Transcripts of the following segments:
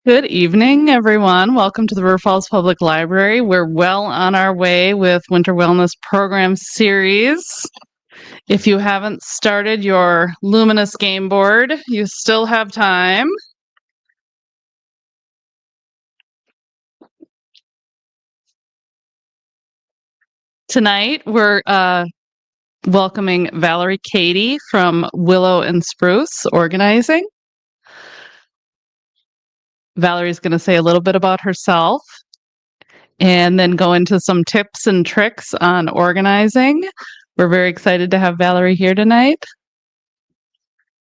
Good evening, everyone. Welcome to the River Falls Public Library. We're well on our way with Winter Wellness Program Series. If you haven't started your Luminous game board, you still have time. Tonight, we're welcoming Valerie Cady from Willow and Spruce Organizing. Valerie's going to say a little bit about herself and then go into some tips and tricks on organizing. We're very excited to have Valerie here tonight.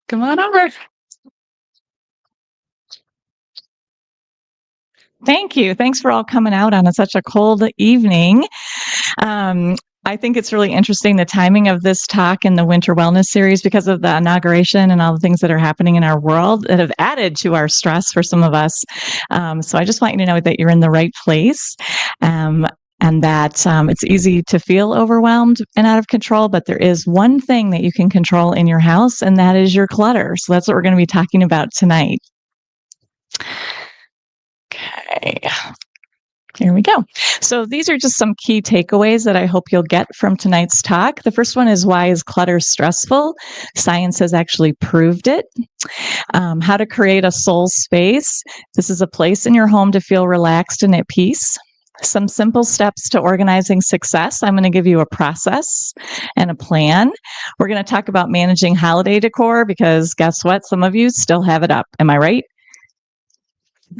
Come on over. Thank you. Thanks for all coming out on such a cold evening. I think it's really interesting, the timing of this talk in the Winter Wellness Series, because of the inauguration and all the things that are happening in our world that have added to our stress for some of us. So I just want you to know that you're in the right place. And that it's easy to feel overwhelmed and out of control, but there is one thing that you can control in your house, and that is your clutter. So that's what we're going to be talking about tonight. Okay. Here we go. So these are just some key takeaways that I hope you'll get from tonight's talk. The first one is, why is clutter stressful? Science has actually proved it. How to create a soul space. This is a place in your home to feel relaxed and at peace. Some simple steps to organizing success. I'm going to give you a process and a plan. We're going to talk about managing holiday decor, because guess what? Some of you still have it up. Am I right?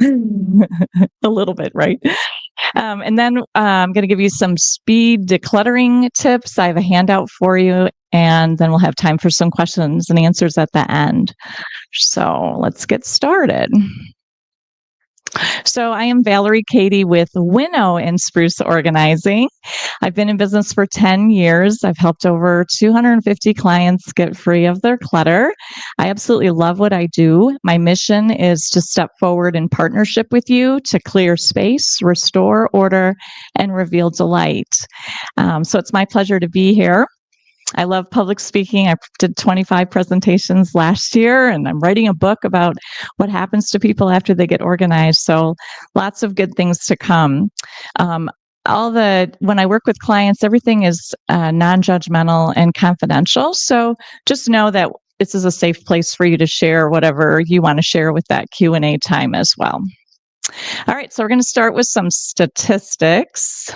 A little bit, right? And then I'm going to give you some speed decluttering tips. I have a handout for you, and then we'll have time for some questions and answers at the end. So let's get started. So I am Valerie Cady with Winnow and Spruce Organizing. I've been in business for 10 years. I've helped over 250 clients get free of their clutter. I absolutely love what I do. My mission is to step forward in partnership with you to clear space, restore order, and reveal delight. So it's my pleasure to be here. I love public speaking. I did 25 presentations last year, and I'm writing a book about what happens to people after they get organized. So lots of good things to come. When I work with clients, everything is non-judgmental and confidential. So just know that this is a safe place for you to share whatever you want to share with that Q&A time as well. All right, so we're going to start with some statistics.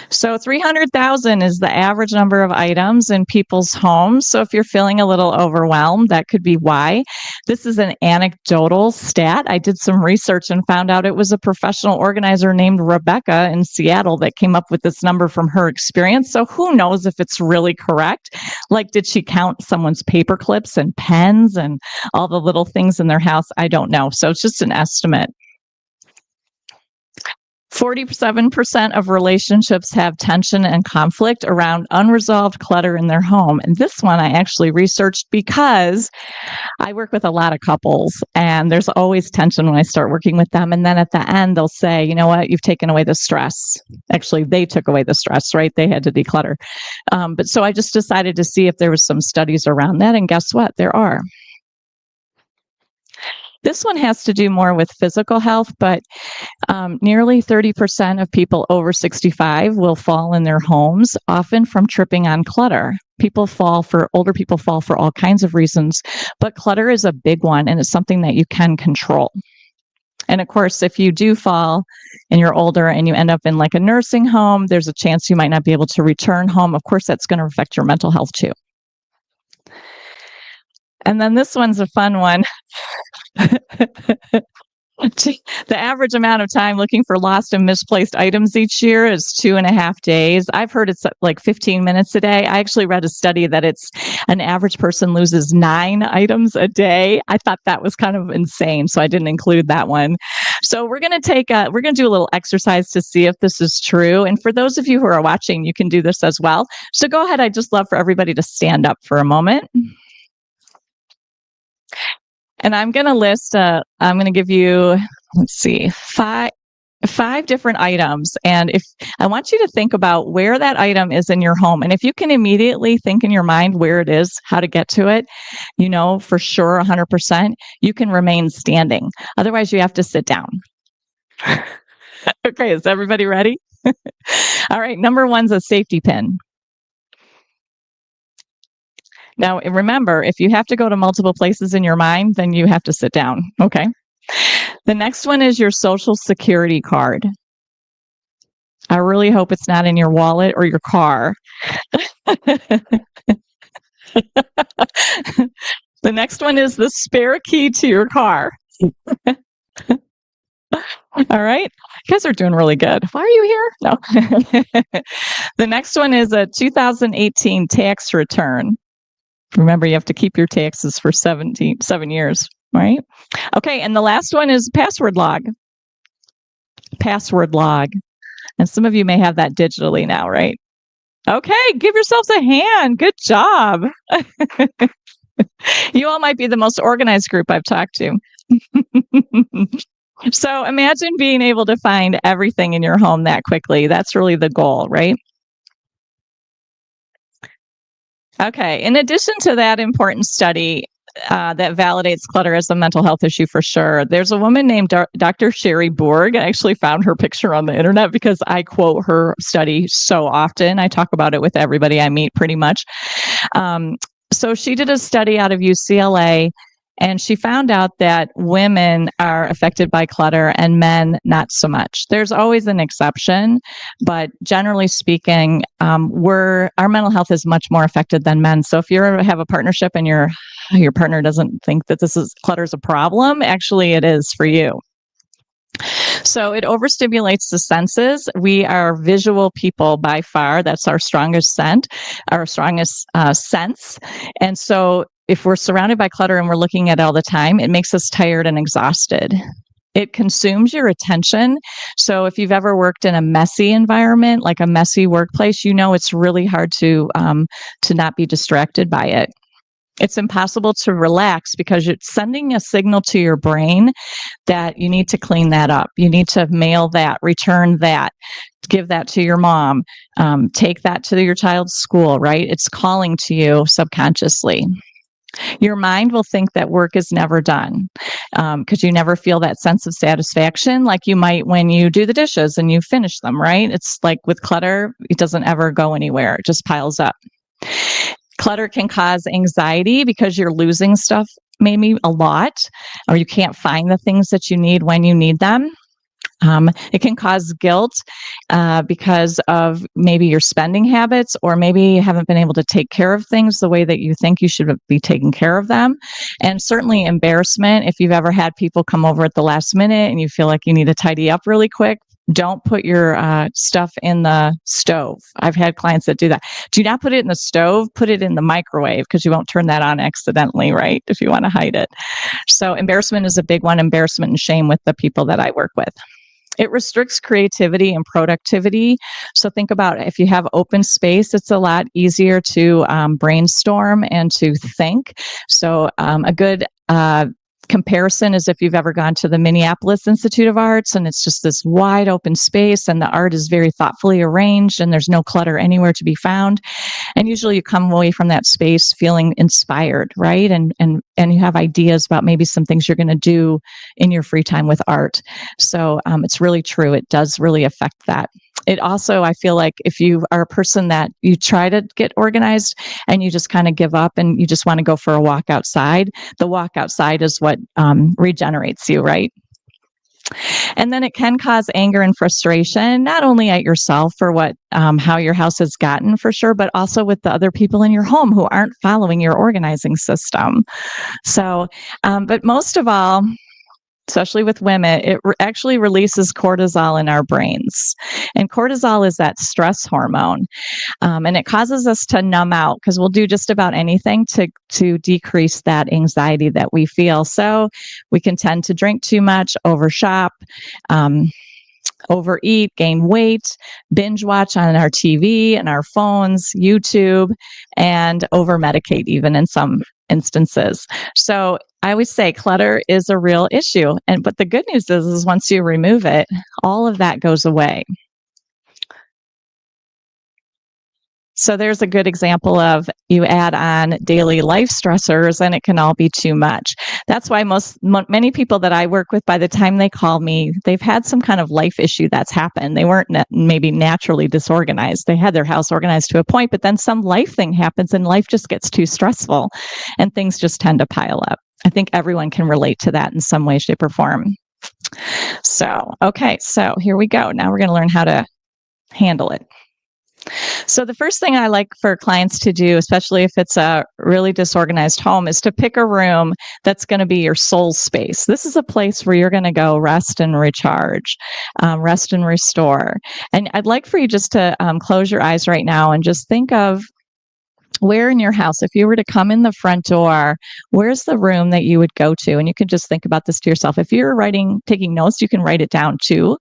So 300,000 is the average number of items in people's homes. So if you're feeling a little overwhelmed, that could be why. This is an anecdotal stat. I did some research and found out it was a professional organizer named Rebecca in Seattle that came up with this number from her experience. So who knows if it's really correct? Like, did she count someone's paper clips and pens and all the little things in their house? I don't know. So it's just an estimate. 47% of relationships have tension and conflict around unresolved clutter in their home. And this one I actually researched because I work with a lot of couples, and there's always tension when I start working with them. And then at the end, they'll say, you know what, you've taken away the stress. Actually, they took away the stress, right? They had to declutter. But so I just decided to see if there was some studies around that. And guess what? There are. This one has to do more with physical health, but nearly 30% of people over 65 will fall in their homes, often from tripping on clutter. Older people fall for all kinds of reasons, but clutter is a big one, and it's something that you can control. And of course, if you do fall and you're older and you end up in like a nursing home, there's a chance you might not be able to return home. Of course, that's going to affect your mental health too. And then this one's a fun one. The average amount of time looking for lost and misplaced items each year is 2.5 days. I've heard it's like 15 minutes a day. I actually read a study that it's an average person loses 9 items a day. I thought that was kind of insane, so I didn't include that one. So we're going to do a little exercise to see if this is true. And for those of you who are watching, you can do this as well. So go ahead. I'd just love for everybody to stand up for a moment. And I'm going to give you, let's see, 5 different items. And if I want you to think about where that item is in your home. And if you can immediately think in your mind where it is, how to get to it, you know, for sure, 100%, you can remain standing. Otherwise, you have to sit down. Okay, is everybody ready? All right, number 1's a safety pin. Now, remember, if you have to go to multiple places in your mind, then you have to sit down. Okay. The next one is your social security card. I really hope it's not in your wallet or your car. The next one is the spare key to your car. All right. You guys are doing really good. Why are you here? No. The next one is a 2018 tax return. Remember, you have to keep your taxes for 7 years, right? Okay. And the last one is password log. Password log. And some of you may have that digitally now, right? Okay. Give yourselves a hand. Good job. You all might be the most organized group I've talked to. So imagine being able to find everything in your home that quickly. That's really the goal, right? Okay. In addition to that important study that validates clutter as a mental health issue for sure, there's a woman named Dr. Sherry Borg. I actually found her picture on the internet because I quote her study so often. I talk about it with everybody I meet pretty much. So she did a study out of UCLA, and she found out that women are affected by clutter and men not so much. There's always an exception, but generally speaking, our mental health is much more affected than men. So if you have a partnership and your partner doesn't think that clutter is a problem, actually it is for you. So it overstimulates the senses. We are visual people by far. That's our strongest sense. And so if we're surrounded by clutter and we're looking at it all the time, it makes us tired and exhausted. It consumes your attention. So if you've ever worked in a messy environment, like a messy workplace, you know it's really hard to not be distracted by it. It's impossible to relax because it's sending a signal to your brain that you need to clean that up. You need to mail that, return that, give that to your mom, take that to your child's school, right? It's calling to you subconsciously. Your mind will think that work is never done because you never feel that sense of satisfaction like you might when you do the dishes and you finish them, right? It's like with clutter, it doesn't ever go anywhere. It just piles up. Clutter can cause anxiety because you're losing stuff maybe a lot, or you can't find the things that you need when you need them. It can cause guilt because of maybe your spending habits, or maybe you haven't been able to take care of things the way that you think you should be taking care of them. And certainly embarrassment. If you've ever had people come over at the last minute and you feel like you need to tidy up really quick, don't put your stuff in the stove. I've had clients that do that. Do not put it in the stove, put it in the microwave because you won't turn that on accidentally, right? If you want to hide it. So embarrassment is a big one, embarrassment and shame with the people that I work with. It restricts creativity and productivity. So think about if you have open space, it's a lot easier to brainstorm and to think. So a good comparison is if you've ever gone to the Minneapolis Institute of Arts and it's just this wide open space and the art is very thoughtfully arranged and there's no clutter anywhere to be found. And usually you come away from that space feeling inspired, right? And you have ideas about maybe some things you're going to do in your free time with art. So it's really true. It does really affect that. It also, I feel like if you are a person that you try to get organized and you just kind of give up and you just want to go for a walk outside, the walk outside is what regenerates you, right? And then it can cause anger and frustration, not only at yourself for how your house has gotten for sure, but also with the other people in your home who aren't following your organizing system. So, but most of all, especially with women, it actually releases cortisol in our brains. And cortisol is that stress hormone. And it causes us to numb out because we'll do just about anything to decrease that anxiety that we feel. So we can tend to drink too much, overshop, overeat, gain weight, binge watch on our TV and our phones, YouTube, and over medicate even in some instances. So I always say clutter is a real issue. But the good news is once you remove it, all of that goes away. So there's a good example of you add on daily life stressors and it can all be too much. That's why many people that I work with, by the time they call me, they've had some kind of life issue that's happened. They weren't maybe naturally disorganized. They had their house organized to a point, but then some life thing happens and life just gets too stressful and things just tend to pile up. I think everyone can relate to that in some way, shape, or form. So here we go. Now we're going to learn how to handle it. So the first thing I like for clients to do, especially if it's a really disorganized home, is to pick a room that's going to be your soul space. This is a place where you're going to go rest and recharge, rest and restore. And I'd like for you just to close your eyes right now and just think of where in your house, if you were to come in the front door, where's the room that you would go to? And you can just think about this to yourself. If you're taking notes, you can write it down too.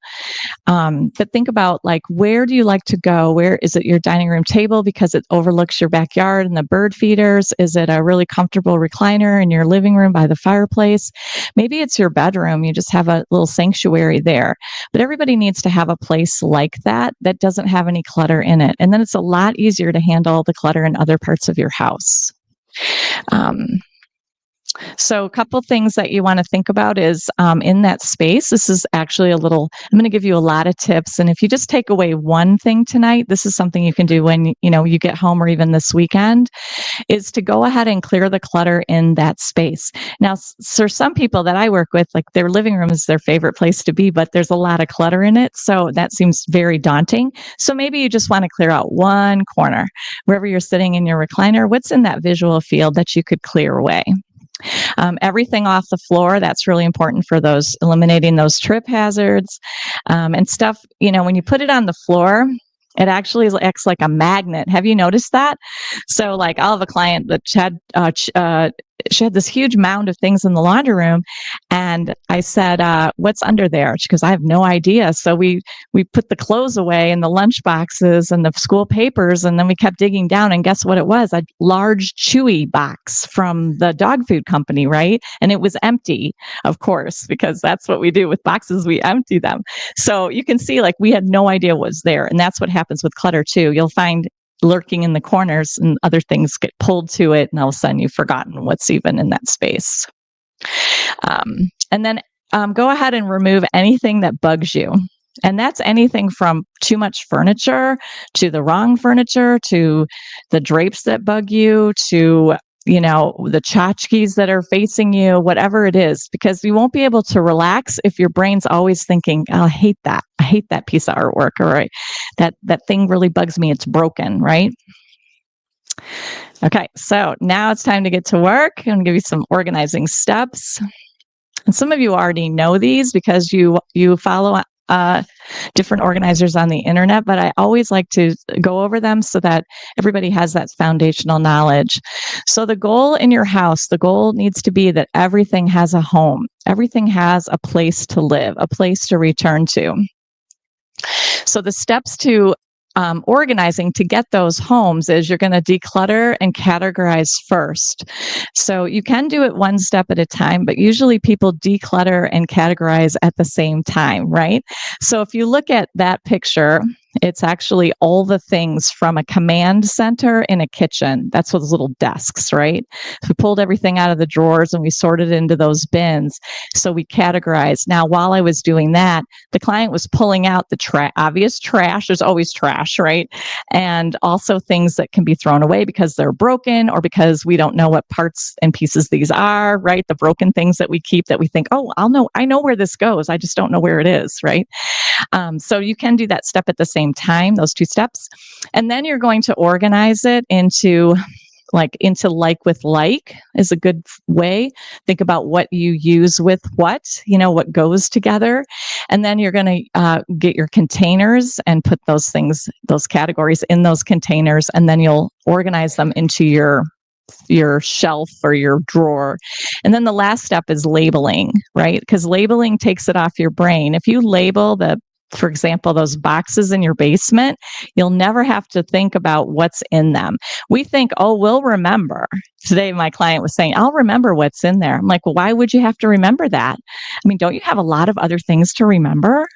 But think about, like, where do you like to go? Where is it? Your dining room table because it overlooks your backyard and the bird feeders? Is it a really comfortable recliner in your living room by the fireplace? Maybe it's your bedroom. You just have a little sanctuary there. But everybody needs to have a place like that doesn't have any clutter in it. And then it's a lot easier to handle the clutter in other parts of your house. So a couple things that you want to think about is in that space, this is actually I'm going to give you a lot of tips. And if you just take away one thing tonight, this is something you can do when, you get home or even this weekend, is to go ahead and clear the clutter in that space. Now, for some people that I work with, like, their living room is their favorite place to be, but there's a lot of clutter in it. So that seems very daunting. So maybe you just want to clear out one corner, wherever you're sitting in your recliner. What's in that visual field that you could clear away? Everything off the floor, that's really important for eliminating those trip hazards, and stuff. When you put it on the floor, it actually acts like a magnet. Have you noticed that? So, like, I'll have a client that she had this huge mound of things in the laundry room, and I said, "What's under there?" She goes, "I have no idea." So we put the clothes away and the lunch boxes and the school papers, and then we kept digging down, and guess what it was? A large Chewy box from the dog food company, right? And it was empty, of course, because that's what we do with boxes. We empty them. So you can see, like, we had no idea what was there, and that's what happens with clutter too. You'll find lurking in the corners and other things get pulled to it, and all of a sudden you've forgotten what's even in that space. And then go ahead and remove anything that bugs you. And that's anything from too much furniture to the wrong furniture to the drapes that bug you to the tchotchkes that are facing you, whatever it is, because you won't be able to relax if your brain's always thinking, oh, I hate that piece of artwork, or that thing really bugs me. It's broken, right? Okay, so now it's time to get to work. I'm going to give you some organizing steps. And some of you already know these because you follow different organizers on the internet, but I always like to go over them so that everybody has that foundational knowledge. So the goal in your house, the goal needs to be that everything has a home. Everything has a place to live, a place to return to. So the steps to organizing to get those homes is you're going to declutter and categorize first. So you can do it one step at a time, but usually people declutter and categorize at the same time, right? So if you look at that picture, it's actually all the things from a command center in a kitchen. That's those little desks, right? So we pulled everything out of the drawers and we sorted it into those bins. So we categorized. Now, while I was doing that, the client was pulling out the obvious trash. There's always trash, right? And also things that can be thrown away because they're broken or because we don't know what parts and pieces these are, right? The broken things that we keep that we think, oh, I know where this goes. I just don't know where it is, right? So you can do that step at the same time, those two steps. And then you're going to organize it into like with like is a good way. Think about what you use with what goes together. And then you're going to get your containers and put those categories in those containers. And then you'll organize them into your shelf or your drawer. And then the last step is labeling, right? Because labeling takes it off your brain. If you label the for example, those boxes in your basement, you'll never have to think about what's in them. We think, oh, we'll remember. Today, my client was saying, I'll remember what's in there. I'm like, well, why would you have to remember that? I mean, don't you have a lot of other things to remember?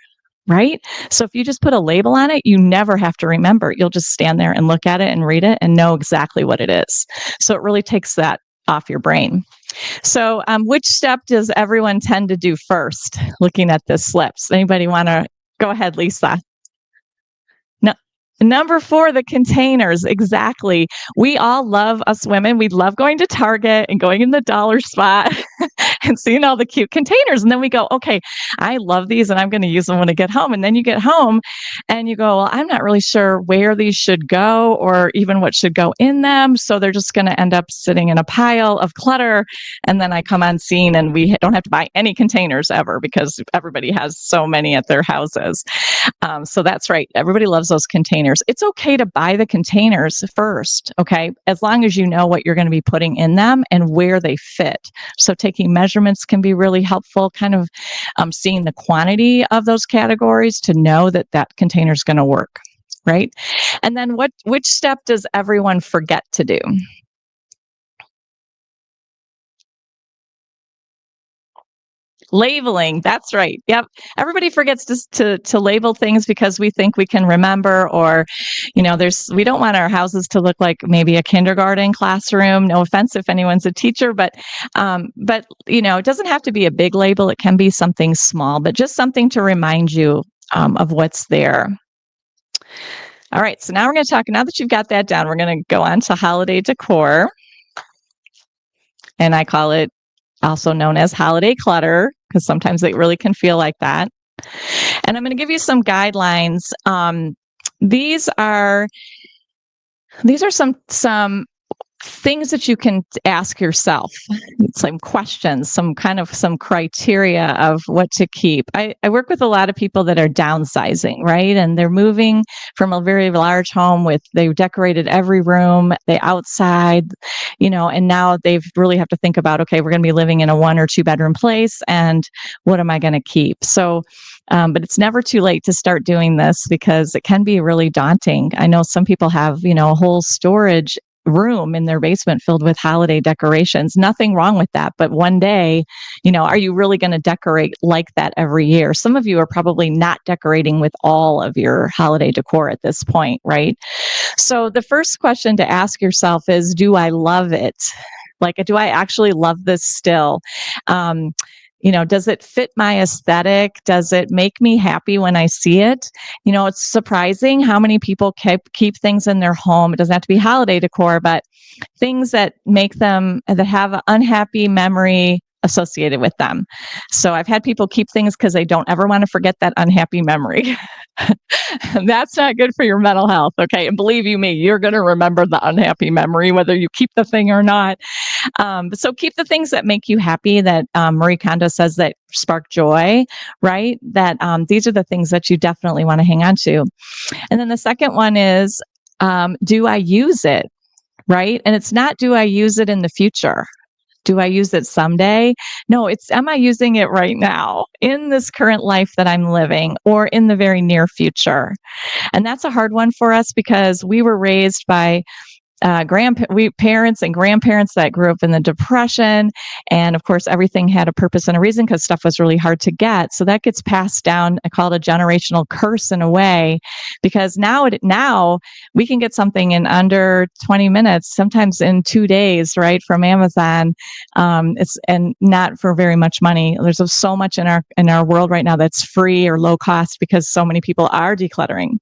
Right? So if you just put a label on it, you never have to remember. You'll just stand there and look at it and read it and know exactly what it is. So it really takes that off your brain. So which step does everyone tend to do first, looking at the slips? Anybody want to go ahead, Lisa? No. Number 4, the containers. Exactly. We all love, us women, we love going to Target and going in the dollar spot and seeing all the cute containers. And then we go, okay, I love these and I'm going to use them when I get home. And then you get home and you go, well, I'm not really sure where these should go or even what should go in them. So they're just going to end up sitting in a pile of clutter. And then I come on scene and we don't have to buy any containers ever because everybody has so many at their houses. So that's right. Everybody loves those containers. It's okay to buy the containers first, okay? As long as you know what you're going to be putting in them and where they fit. So taking measurements can be really helpful, kind of seeing the quantity of those categories to know that that container is going to work, right? And then which step does everyone forget to do? Labeling. That's right. Yep. Everybody forgets to label things because we think we can remember, or, we don't want our houses to look like maybe a kindergarten classroom. No offense if anyone's a teacher, but it doesn't have to be a big label. It can be something small, but just something to remind you of what's there. All right. So now we're going to talk, now that you've got that down, we're going to go on to holiday decor. And I call it also known as holiday clutter, because sometimes it really can feel like that. And I'm going to give you some guidelines. These are some things that you can ask yourself, some questions, some criteria of what to keep. I work with a lot of people that are downsizing, right? And they're moving from a very large home they've decorated every room, the outside, and now they really have to think about, okay, we're going to be living in a 1 or 2 bedroom place, and what am I going to keep? So, but it's never too late to start doing this because it can be really daunting. I know some people have, a whole storage room in their basement filled with holiday decorations. Nothing wrong with that. But one day, are you really going to decorate like that every year? Some of you are probably not decorating with all of your holiday decor at this point, right? So the first question to ask yourself is, do I love it? Like, do I actually love this still? Does it fit my aesthetic? Does it make me happy when I see it? It's surprising how many people keep things in their home. It doesn't have to be holiday decor, but things that have an unhappy memory associated with them. So I've had people keep things because they don't ever want to forget that unhappy memory. That's not good for your mental health. Okay. And believe you me, you're going to remember the unhappy memory, whether you keep the thing or not. So keep the things that make you happy, that Marie Kondo says that spark joy, right? That these are the things that you definitely want to hang on to. And then the second one is, do I use it? Right? And it's not, do I use it in the future? Do I use it someday? No, am I using it right now in this current life that I'm living, or in the very near future? And that's a hard one for us because we were raised by parents and grandparents that grew up in the Depression. And of course, everything had a purpose and a reason because stuff was really hard to get. So that gets passed down. I call it a generational curse in a way, because now we can get something in under 20 minutes, sometimes in 2 days, right, from Amazon. And not for very much money. There's so much in our world right now that's free or low cost because so many people are decluttering.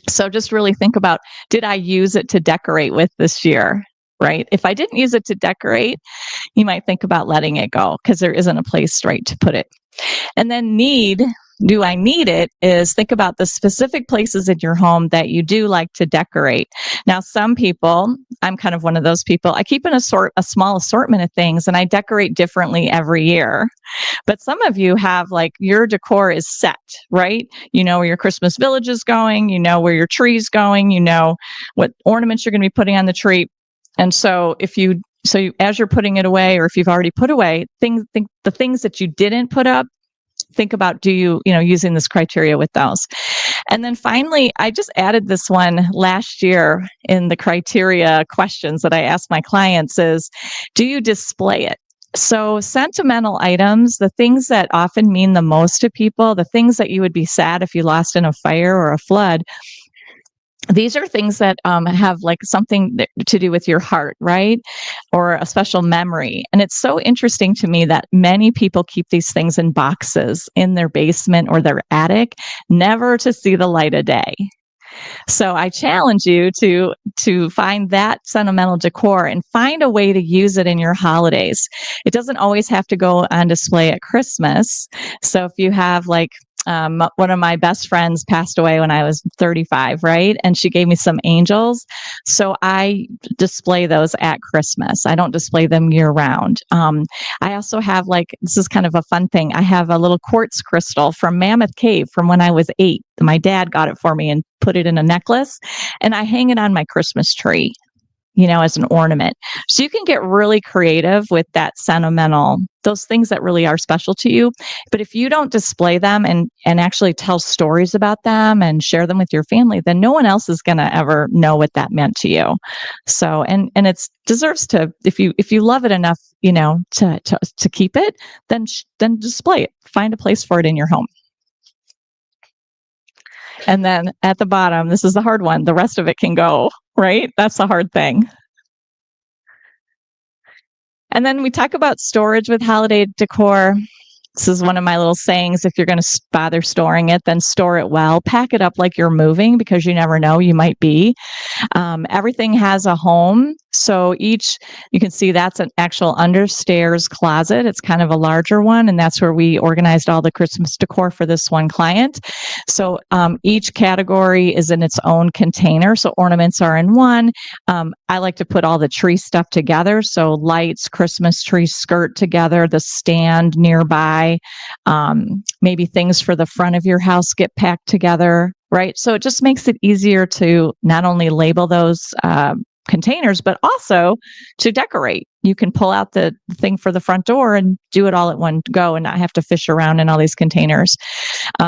So just really think about, did I use it to decorate with this year, right? If I didn't use it to decorate, you might think about letting it go because there isn't a place right to put it. And then do I need it, is think about the specific places in your home that you do like to decorate. Now, some people, I'm kind of one of those people, I keep a small assortment of things and I decorate differently every year. But some of you have, like, your decor is set, right? You know where your Christmas village is going, you know where your tree's going, you know what ornaments you're going to be putting on the tree. And so as you're putting it away, or if you've already put away the things that you didn't put up, think about, using this criteria with those. And then finally, I just added this one last year in the criteria questions that I ask my clients is, do you display it? So sentimental items, the things that often mean the most to people, the things that you would be sad if you lost in a fire or a flood, these are things that have like something to do with your heart, right? Or a special memory. And it's so interesting to me that many people keep these things in boxes in their basement or their attic, never to see the light of day. So I challenge you to find that sentimental decor and find a way to use it in your holidays. It doesn't always have to go on display at Christmas. So if you have one of my best friends passed away when I was 35, right? And she gave me some angels. So I display those at Christmas. I don't display them year round. I also have this is kind of a fun thing. I have a little quartz crystal from Mammoth Cave from when I was 8. My dad got it for me and put it in a necklace, and I hang it on my Christmas tree, as an ornament. So you can get really creative with that sentimental, those things that really are special to you. But if you don't display them and actually tell stories about them and share them with your family, then no one else is going to ever know what that meant to you. So, and it deserves to, if you love it enough, to keep it, then display it. Find a place for it in your home. And then at the bottom, this is the hard one. The rest of it can go, right? That's the hard thing. And then we talk about storage with holiday decor. This is one of my little sayings. If you're going to bother storing it, then store it well. Pack it up like you're moving, because you never know, you might be. Everything has a home. So you can see that's an actual understairs closet. It's kind of a larger one. And that's where we organized all the Christmas decor for this one client. So each category is in its own container. So ornaments are in one. I like to put all the tree stuff together. So lights, Christmas tree skirt together, the stand nearby, maybe things for the front of your house get packed together, right? So it just makes it easier to not only label those containers, but also to decorate. You can pull out the thing for the front door and do it all at one go and not have to fish around in all these containers.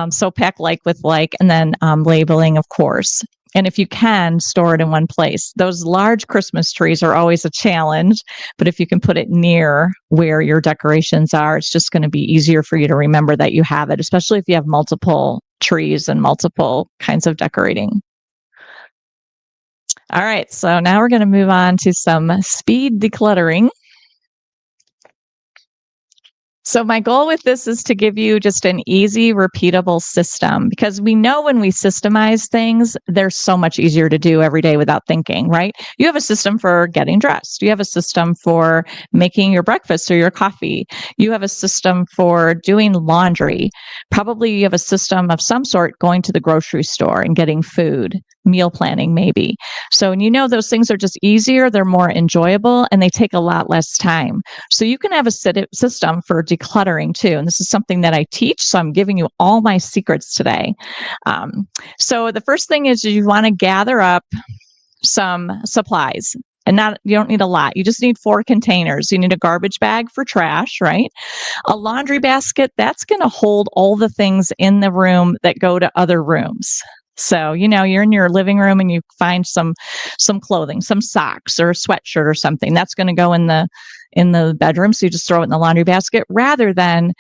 So pack like with like, and then labeling, of course. And if you can, store it in one place. Those large Christmas trees are always a challenge, but if you can put it near where your decorations are, it's just going to be easier for you to remember that you have it, especially if you have multiple trees and multiple kinds of decorating. All right, so now we're going to move on to some speed decluttering. So my goal with this is to give you just an easy, repeatable system, because we know when we systemize things, they're so much easier to do every day without thinking, right? You have a system for getting dressed. You have a system for making your breakfast or your coffee. You have a system for doing laundry. Probably you have a system of some sort going to the grocery store and getting food, meal planning maybe. So, and those things are just easier, they're more enjoyable, and they take a lot less time. So you can have a system for decluttering too. And this is something that I teach. So I'm giving you all my secrets today. So the first thing is you want to gather up some supplies. And you don't need a lot. You just need 4 containers. You need a garbage bag for trash, right? A laundry basket, that's going to hold all the things in the room that go to other rooms. So, you're in your living room and you find some clothing, some socks or a sweatshirt or something. That's going to go in the bedroom. So you just throw it in the laundry basket rather than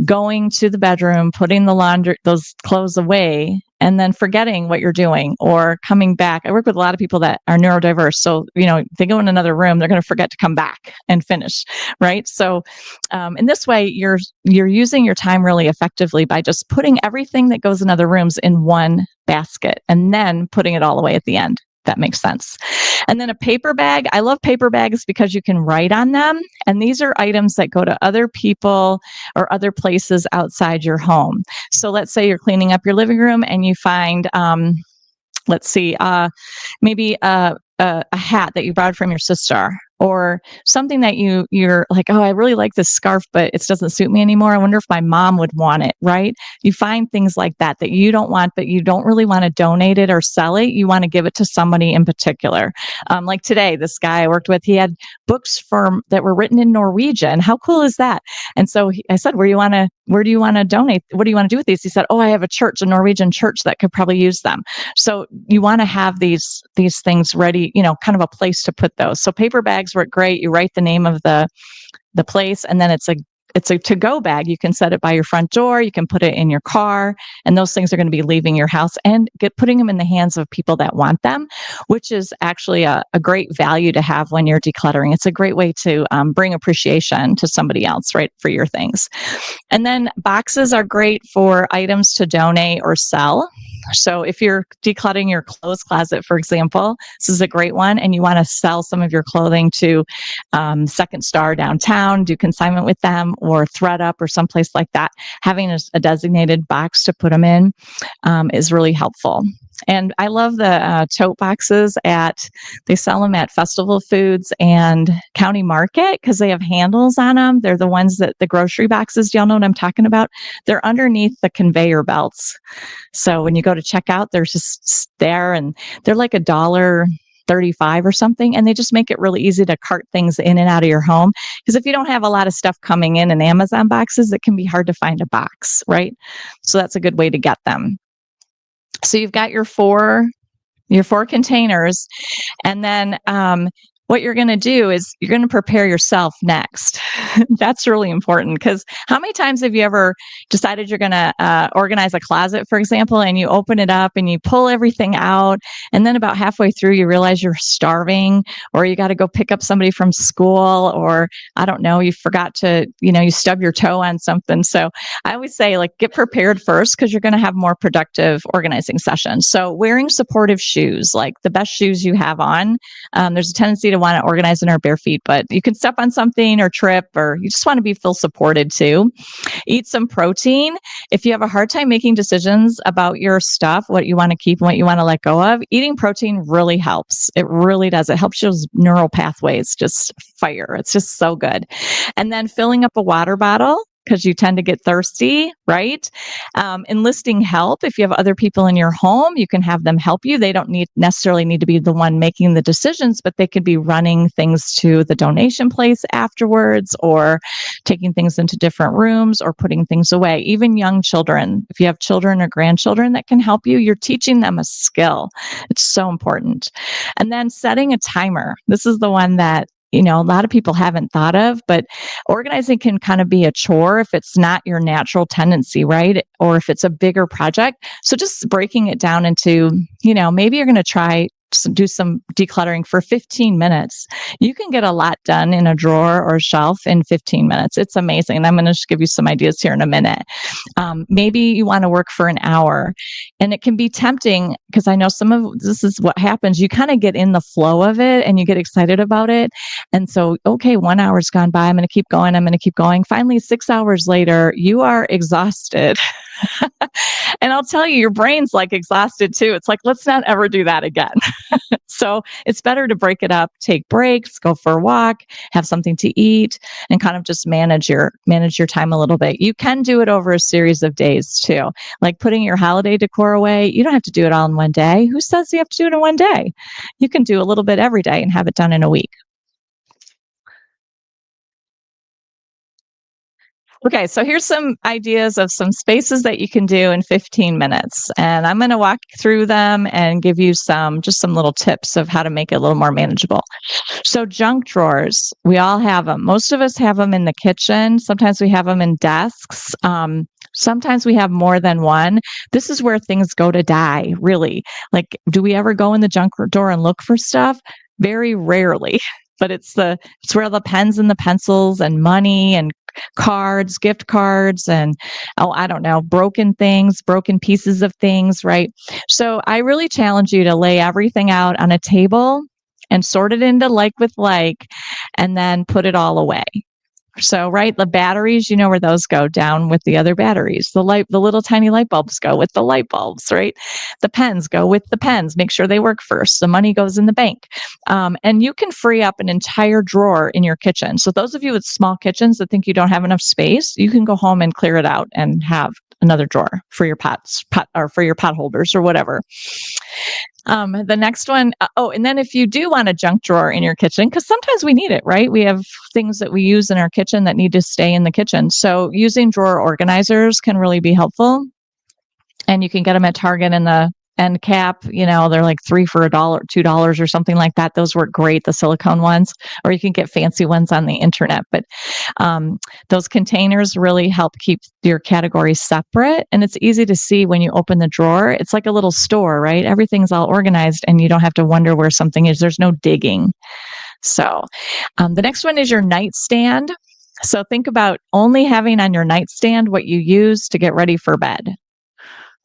going to the bedroom, putting those clothes away, and then forgetting what you're doing or coming back. I work with a lot of people that are neurodiverse. So, they go in another room, they're going to forget to come back and finish, right? So in this way, you're using your time really effectively by just putting everything that goes in other rooms in one basket and then putting it all away at the end. That makes sense. And then a paper bag. I love paper bags because you can write on them. And these are items that go to other people or other places outside your home. So let's say you're cleaning up your living room and you find, maybe a hat that you borrowed from your sister, or something that you're like, oh, I really like this scarf, but it doesn't suit me anymore. I wonder if my mom would want it, right? You find things like that you don't want, but you don't really want to donate it or sell it. You want to give it to somebody in particular. Like today, this guy I worked with, he had books that were written in Norwegian. How cool is that? And so I said, where do you want to donate? What do you want to do with these? He said, oh, I have a Norwegian church that could probably use them. So you want to have these things ready, kind of a place to put those. So paper bags work great. You write the name of the place, and then it's a to-go bag. You can set it by your front door. You can put it in your car, and those things are going to be leaving your house and putting them in the hands of people that want them, which is actually a great value to have when you're decluttering. It's a great way to bring appreciation to somebody else, right, for your things. And then boxes are great for items to donate or sell. So if you're decluttering your clothes closet, for example, this is a great one, and you want to sell some of your clothing to Second Star downtown, do consignment with them, or ThredUp or someplace like that, having a designated box to put them in is really helpful. And I love the tote boxes they sell them at Festival Foods and County Market because they have handles on them. They're the ones that the grocery boxes, do y'all know what I'm talking about? They're underneath the conveyor belts. So when you go to checkout, they're just there, and they're like $1.35 or something, and they just make it really easy to cart things in and out of your home. Because if you don't have a lot of stuff coming in Amazon boxes, it can be hard to find a box, right? So that's a good way to get them. So you've got your four containers, and then what you're going to do is you're going to prepare yourself next. That's really important, because how many times have you ever decided you're going to organize a closet, for example, and you open it up and you pull everything out, and then about halfway through you realize you're starving, or you got to go pick up somebody from school, or I don't know, you forgot to, you stub your toe on something. So I always say, get prepared first, because you're going to have more productive organizing sessions. So wearing supportive shoes, like the best shoes you have on. There's a tendency to want to organize in our bare feet, but you can step on something or trip, or you just want to feel supported too. Eat some protein. If you have a hard time making decisions about your stuff, what you want to keep and what you want to let go of, eating protein really helps. It really does. It helps those neural pathways just fire. It's just so good. And then filling up a water bottle, because you tend to get thirsty, right? Enlisting help. If you have other people in your home, you can have them help you. They don't necessarily need to be the one making the decisions, but they could be running things to the donation place afterwards, or taking things into different rooms, or putting things away. Even young children, if you have children or grandchildren that can help you, you're teaching them a skill. It's so important. And then setting a timer. This is the one that a lot of people haven't thought of, but organizing can kind of be a chore if it's not your natural tendency, right? Or if it's a bigger project. So just breaking it down into, maybe you're going to try do some decluttering for 15 minutes. You can get a lot done in a drawer or shelf in 15 minutes. It's amazing. And I'm going to just give you some ideas here in a minute. Maybe you want to work for an hour, and it can be tempting, because I know this is what happens. You kind of get in the flow of it and you get excited about it. And so, okay, 1 hour's gone by. I'm going to keep going. I'm going to keep going. Finally, 6 hours later, you are exhausted. And I'll tell you, your brain's exhausted too. It's let's not ever do that again. So it's better to break it up, take breaks, go for a walk, have something to eat, and kind of just manage your time a little bit. You can do it over a series of days too. Like putting your holiday decor away, you don't have to do it all in one day. Who says you have to do it in one day? You can do a little bit every day and have it done in a week. Okay, so here's some ideas of some spaces that you can do in 15 minutes. And I'm going to walk through them and give you some little tips of how to make it a little more manageable. So junk drawers, we all have them. Most of us have them in the kitchen. Sometimes we have them in desks. Sometimes we have more than one. This is where things go to die, really. Do we ever go in the junk drawer and look for stuff? Very rarely. But it's where the pens and the pencils and money and cards, gift cards, and I don't know, broken things, broken pieces of things, right? So I really challenge you to lay everything out on a table and sort it into like with like, and then put it all away. So, right, the batteries, you know where those go, down with the other batteries. The little tiny light bulbs go with the light bulbs, right? The pens go with the pens. Make sure they work first. The money goes in the bank. And you can free up an entire drawer in your kitchen. So those of you with small kitchens that think you don't have enough space, you can go home and clear it out and have another drawer for your or for your pot holders or whatever. The next one, and then if you do want a junk drawer in your kitchen, because sometimes we need it, right? We have things that we use in our kitchen that need to stay in the kitchen. So using drawer organizers can really be helpful. And you can get them at Target in the end cap. They're like $3 for $1, $2 or something like that. Those work great, the silicone ones, or you can get fancy ones on the internet. But those containers really help keep your categories separate. And it's easy to see when you open the drawer. It's like a little store, right? Everything's all organized and you don't have to wonder where something is. There's no digging. So the next one is your nightstand. So think about only having on your nightstand what you use to get ready for bed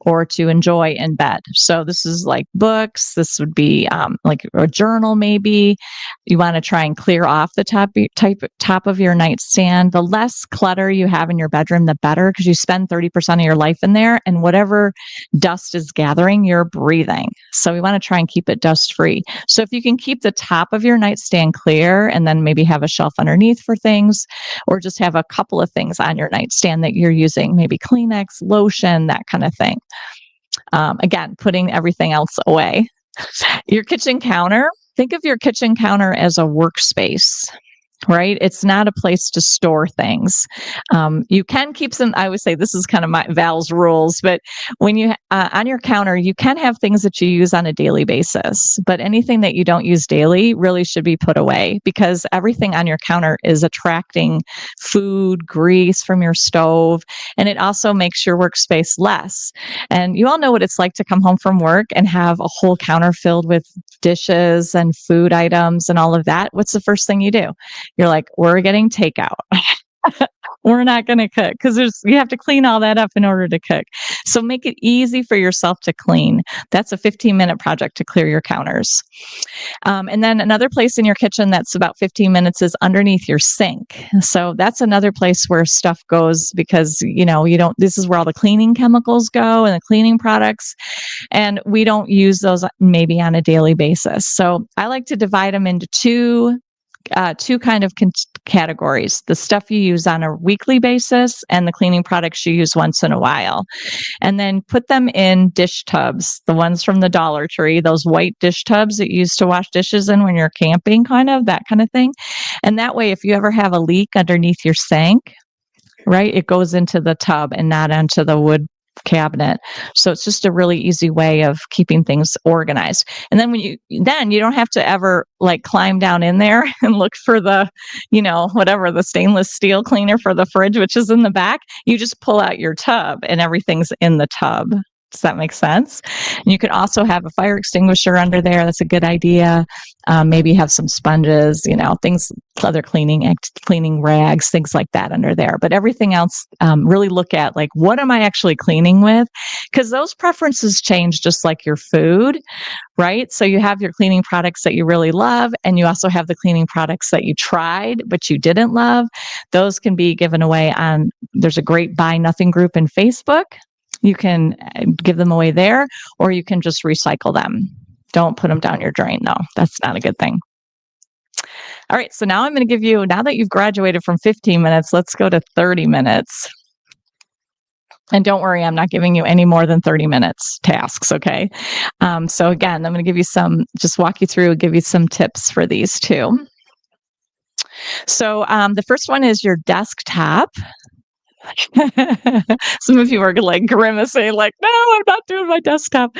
or to enjoy in bed. So this is like books. This would be like a journal, maybe. You want to try and clear off the top of your nightstand. The less clutter you have in your bedroom, the better, because you spend 30% of your life in there, and whatever dust is gathering, you're breathing. So we want to try and keep it dust-free. So if you can keep the top of your nightstand clear and then maybe have a shelf underneath for things, or just have a couple of things on your nightstand that you're using, maybe Kleenex, lotion, that kind of thing. Again, putting everything else away. Your kitchen counter, think of your kitchen counter as a workspace, right? It's not a place to store things. You can keep some, I would say this is kind of Val's rules, but when you, on your counter, you can have things that you use on a daily basis, but anything that you don't use daily really should be put away, because everything on your counter is attracting food, grease from your stove, and it also makes your workspace less. And you all know what it's like to come home from work and have a whole counter filled with dishes and food items and all of that. What's the first thing you do? You're like, we're getting takeout. We're not going to cook, because you have to clean all that up in order to cook. So make it easy for yourself to clean. That's a 15-minute project to clear your counters. And then another place in your kitchen that's about 15 minutes is underneath your sink. So that's another place where stuff goes, because, this is where all the cleaning chemicals go and the cleaning products. And we don't use those maybe on a daily basis. So I like to divide them into two kind of categories: the stuff you use on a weekly basis and the cleaning products you use once in a while. And then put them in dish tubs, the ones from the Dollar Tree, those white dish tubs that you used to wash dishes in when you're camping, that kind of thing. And that way, if you ever have a leak underneath your sink, right, it goes into the tub and not onto the wood cabinet. So it's just a really easy way of keeping things organized. And then you don't have to ever climb down in there and look for the, whatever, the stainless steel cleaner for the fridge, which is in the back. You just pull out your tub and everything's in the tub. Does that make sense? And you could also have a fire extinguisher under there. That's a good idea. Maybe have some sponges, things, other cleaning rags, things like that under there. But everything else, really look at what am I actually cleaning with? Because those preferences change just like your food, right? So you have your cleaning products that you really love, and you also have the cleaning products that you tried but you didn't love. Those can be given away there's a great Buy Nothing group in Facebook. You can give them away there, or you can just recycle them. Don't put them down your drain, though. That's not a good thing. All right, so now I'm going to give you, now that you've graduated from 15 minutes, let's go to 30 minutes. And don't worry, I'm not giving you any more than 30 minutes tasks, okay? So again, I'm going to give you walk you through, give you some tips for these too. So the first one is your desktop. Some of you are grimacing, no, I'm not doing my desktop.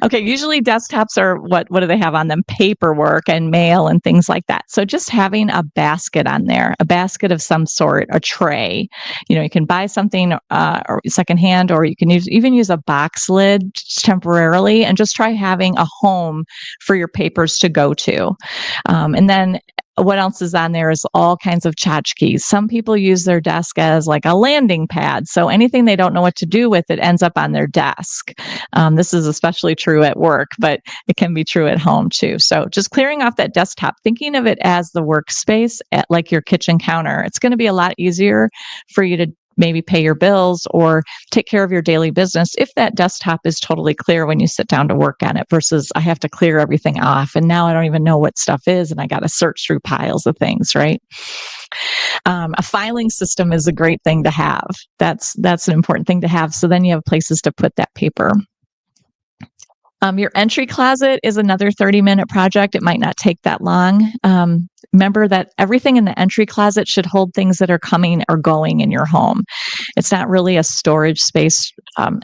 Okay, usually desktops are what do they have on them? Paperwork and mail and things like that. So just having a basket on there, a basket of some sort, a tray. You can buy something or secondhand, or you can even use a box lid temporarily, and just try having a home for your papers to go to. And then what else is on there is all kinds of tchotchkes. Some people use their desk as like a landing pad. So anything they don't know what to do with, it ends up on their desk. This is especially true at work, but it can be true at home too. So just clearing off that desktop, thinking of it as the workspace at like your kitchen counter. It's going to be a lot easier for you to maybe pay your bills or take care of your daily business if that desktop is totally clear when you sit down to work on it versus I have to clear everything off and now I don't even know what stuff is and I got to search through piles of things, right? A filing system is a great thing to have. That's an important thing to have. So then you have places to put that paper. Your entry closet is another 30-minute project. It might not take that long. Remember that everything in the entry closet should hold things that are coming or going in your home. It's not really a storage space,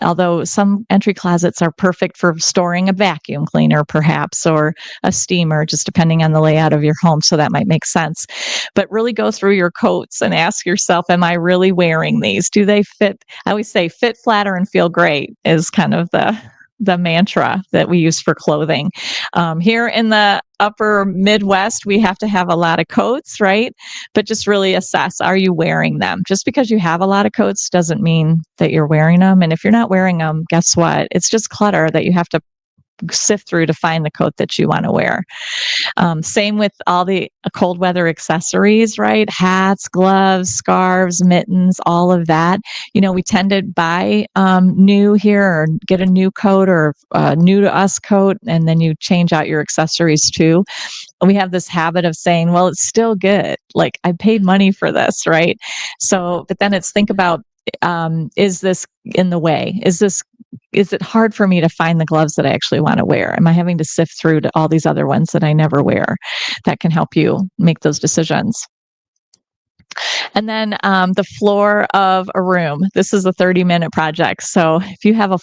although some entry closets are perfect for storing a vacuum cleaner, perhaps, or a steamer, just depending on the layout of your home. So that might make sense. But really go through your coats and ask yourself, am I really wearing these? Do they fit? I always say fit, flatter, and feel great is kind of the mantra that we use for clothing. Here in the upper Midwest, we have to have a lot of coats, right? But just really assess, are you wearing them? Just because you have a lot of coats doesn't mean that you're wearing them. And if you're not wearing them, guess what? It's just clutter that you have to sift through to find the coat that you want to wear. Same with all the cold weather accessories, right? Hats, gloves, scarves, mittens, all of that. We tend to buy new here or get a new coat or new to us coat, and then you change out your accessories too. We have this habit of saying, well, it's still good. Like I paid money for this, right? So, but then it's think about, is this in the way? Is it hard for me to find the gloves that I actually want to wear? Am I having to sift through to all these other ones that I never wear? That can help you make those decisions. And then the floor of a room. This is a 30-minute project. So if you have a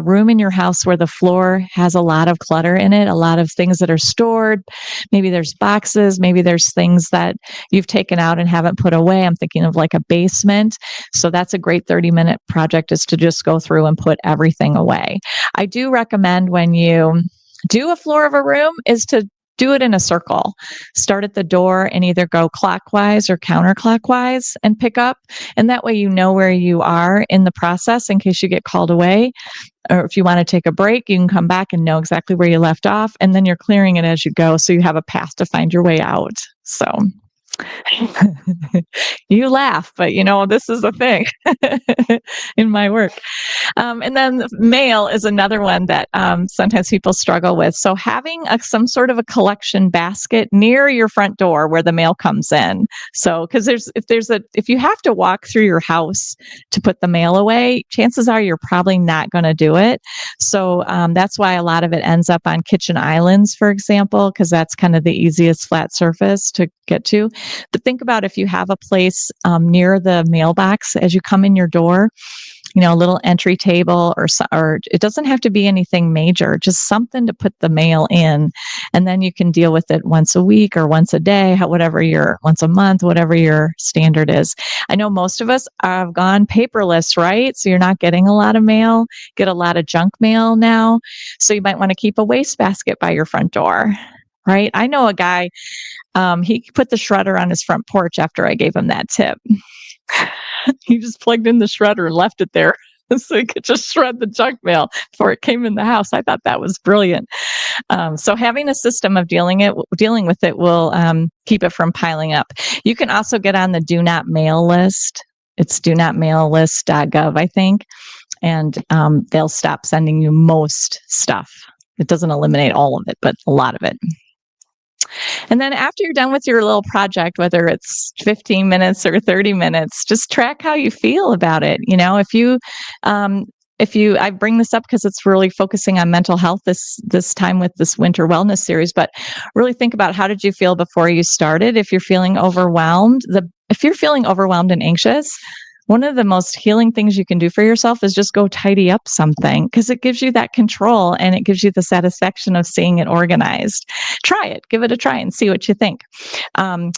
room in your house where the floor has a lot of clutter in it, a lot of things that are stored, maybe there's boxes, maybe there's things that you've taken out and haven't put away. I'm thinking of like a basement. So that's a great 30-minute project, is to just go through and put everything away. I do recommend when you do a floor of a room is to do it in a circle. Start at the door and either go clockwise or counterclockwise and pick up. And that way you know where you are in the process in case you get called away. Or if you want to take a break, you can come back and know exactly where you left off. And then you're clearing it as you go. So you have a path to find your way out. So you laugh, but this is a thing in my work. And then mail is another one that sometimes people struggle with. So having some sort of a collection basket near your front door where the mail comes in. So because if you have to walk through your house to put the mail away, chances are you're probably not going to do it. So that's why a lot of it ends up on kitchen islands, for example, because that's kind of the easiest flat surface to get to. But think about if you have a place near the mailbox as you come in your door, a little entry table or it doesn't have to be anything major, just something to put the mail in. And then you can deal with it once a week or once a day, once a month, whatever your standard is. I know most of us have gone paperless, right? So you're not getting a lot of mail, get a lot of junk mail now. So you might want to keep a wastebasket by your front door, right? I know a guy, he put the shredder on his front porch after I gave him that tip. He just plugged in the shredder and left it there so he could just shred the junk mail before it came in the house. I thought that was brilliant. So having a system of dealing with it will keep it from piling up. You can also get on the do not mail list. It's donotmaillist.gov, I think, and they'll stop sending you most stuff. It doesn't eliminate all of it, but a lot of it. And then after you're done with your little project, whether it's 15 minutes or 30 minutes, just track how you feel about it. I bring this up because it's really focusing on mental health this time with this winter wellness series, but really think about, how did you feel before you started? If you're feeling overwhelmed and anxious, one of the most healing things you can do for yourself is just go tidy up something, because it gives you that control and it gives you the satisfaction of seeing it organized. Try it, give it a try and see what you think. But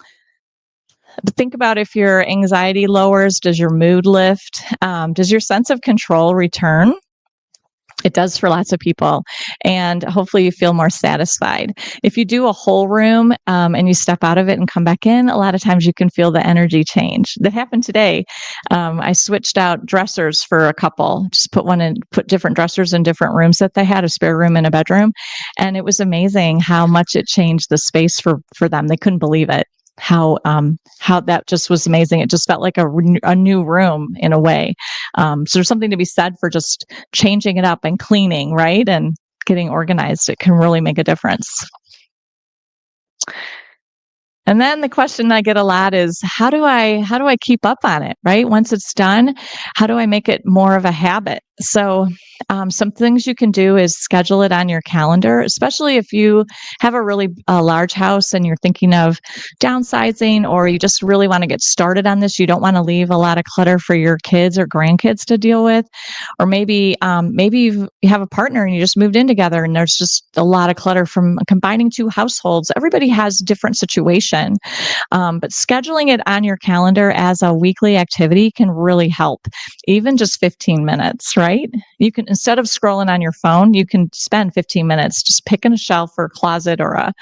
think about if your anxiety lowers, does your mood lift? Does your sense of control return? It does for lots of people. And hopefully you feel more satisfied. If you do a whole room and you step out of it and come back in, a lot of times you can feel the energy change. That happened today. I switched out dressers for a couple, just put different dressers in different rooms that they had, a spare room and a bedroom. And it was amazing how much it changed the space for them. They couldn't believe it. How that just was amazing. It just felt like a new room in a way. So there's something to be said for just changing it up and cleaning, right? And getting organized. It can really make a difference. And then the question I get a lot is how do I keep up on it, right? Once it's done, how do I make it more of a habit? So some things you can do is schedule it on your calendar, especially if you have a really large house and you're thinking of downsizing, or you just really want to get started on this. You don't want to leave a lot of clutter for your kids or grandkids to deal with. Or maybe you have a partner and you just moved in together and there's just a lot of clutter from combining two households. Everybody has a different situation. But scheduling it on your calendar as a weekly activity can really help, even just 15 minutes, right? You can, instead of scrolling on your phone, you can spend 15 minutes just picking a shelf or a closet or a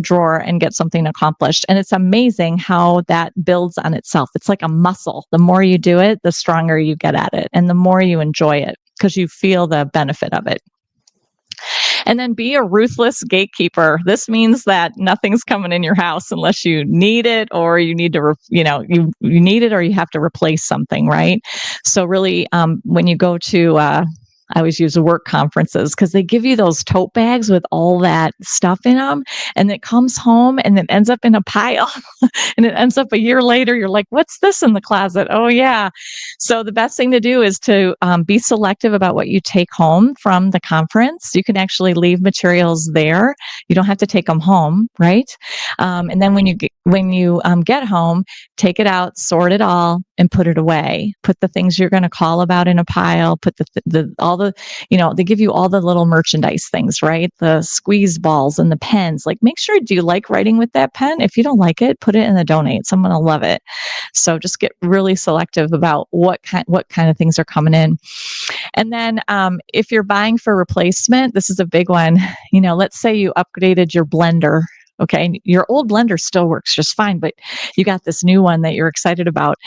drawer and get something accomplished. And it's amazing how that builds on itself. It's like a muscle. The more you do it, the stronger you get at it and the more you enjoy it because you feel the benefit of it. And then be a ruthless gatekeeper. This means that nothing's coming in your house unless you need it, or you need to, you need it, or you have to replace something, right? So really, when you go to, I always use work conferences because they give you those tote bags with all that stuff in them, and it comes home and it ends up in a pile, and it ends up a year later. You're like, "What's this in the closet?" Oh yeah. So the best thing to do is to be selective about what you take home from the conference. You can actually leave materials there. You don't have to take them home, right? And then when you get home, take it out, sort it all, and put it away. Put the things you're going to call about in a pile. Put they give you all the little merchandise things, right? The squeeze balls and the pens. Like, make sure, do you like writing with that pen? If you don't like it, put it in the donate. Someone will love it. So just get really selective about what kind of things are coming in. And then if you're buying for replacement, this is a big one. Let's say you upgraded your blender. Okay, your old blender still works just fine, but you got this new one that you're excited about.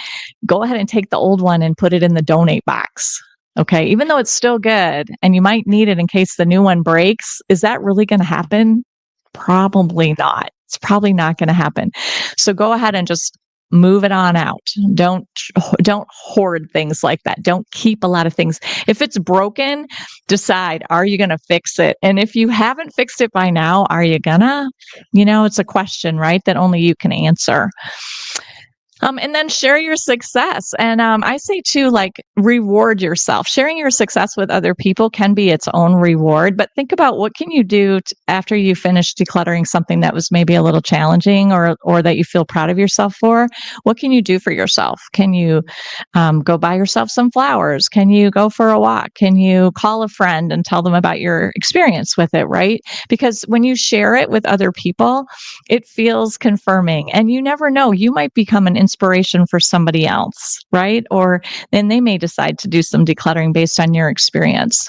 Go ahead and take the old one and put it in the donate box. Okay, even though it's still good and you might need it in case the new one breaks, is that really going to happen? Probably not. It's probably not going to happen. So go ahead and just move it on out. Don't hoard things like that. Don't keep a lot of things. If it's broken, decide, are you going to fix it? And if you haven't fixed it by now, are you gonna? It's a question, right? That only you can answer. And then share your success. And I say too, like, reward yourself. Sharing your success with other people can be its own reward, but think about what can you do after you finish decluttering something that was maybe a little challenging or that you feel proud of yourself for. What can you do for yourself? Can you go buy yourself some flowers? Can you go for a walk? Can you call a friend and tell them about your experience with it, right? Because when you share it with other people, it feels confirming. And you never know, you might become an inspiration for somebody else, right? Or then they may decide to do some decluttering based on your experience.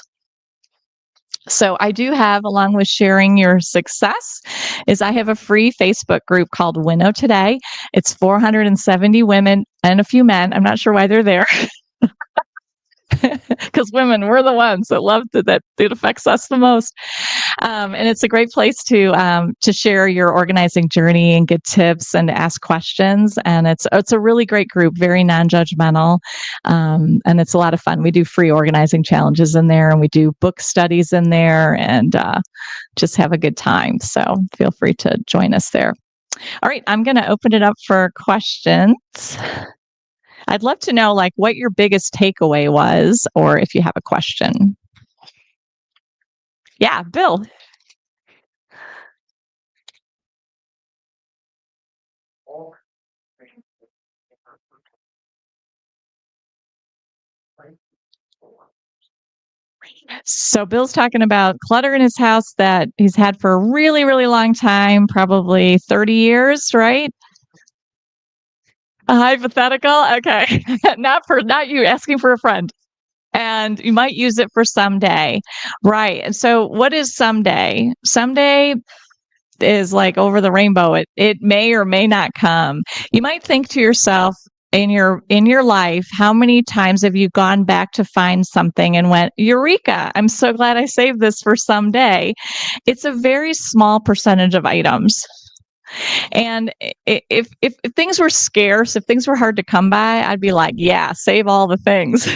So I do have, along with sharing your success, is I have a free Facebook group called Winnow Today. It's 470 women and a few men. I'm not sure why they're there. Because women, we're the ones that love that it affects us the most. And it's a great place to share your organizing journey and get tips and ask questions. And it's a really great group, very non-judgmental, and it's a lot of fun. We do free organizing challenges in there, and we do book studies in there, and just have a good time. So feel free to join us there. All right, I'm going to open it up for questions. I'd love to know, like, what your biggest takeaway was, or if you have a question. Yeah, Bill. So Bill's talking about clutter in his house that he's had for a really, really long time, probably 30 years, right? A hypothetical? Okay. Not you, asking for a friend. And you might use it for someday. Right. And so what is someday? Someday is like over the rainbow. It may or may not come. You might think to yourself, in your life, how many times have you gone back to find something and went, Eureka, I'm so glad I saved this for someday. It's a very small percentage of items. And if things were scarce, if things were hard to come by, I'd be like, yeah, save all the things.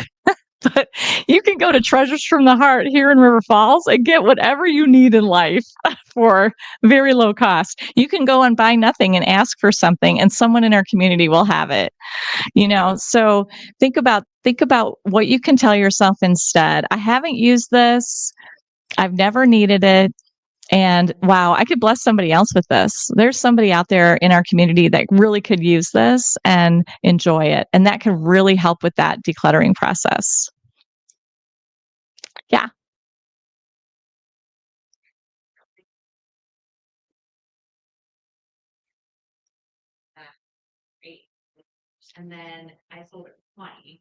But you can go to Treasures from the Heart here in River Falls and get whatever you need in life for very low cost. You can go and buy nothing and ask for something, and someone in our community will have it. So think about what you can tell yourself instead. I haven't used this. I've never needed it. And wow, I could bless somebody else with this. There's somebody out there in our community that really could use this and enjoy it. And that can really help with that decluttering process. Yeah. And then I sold it for 20.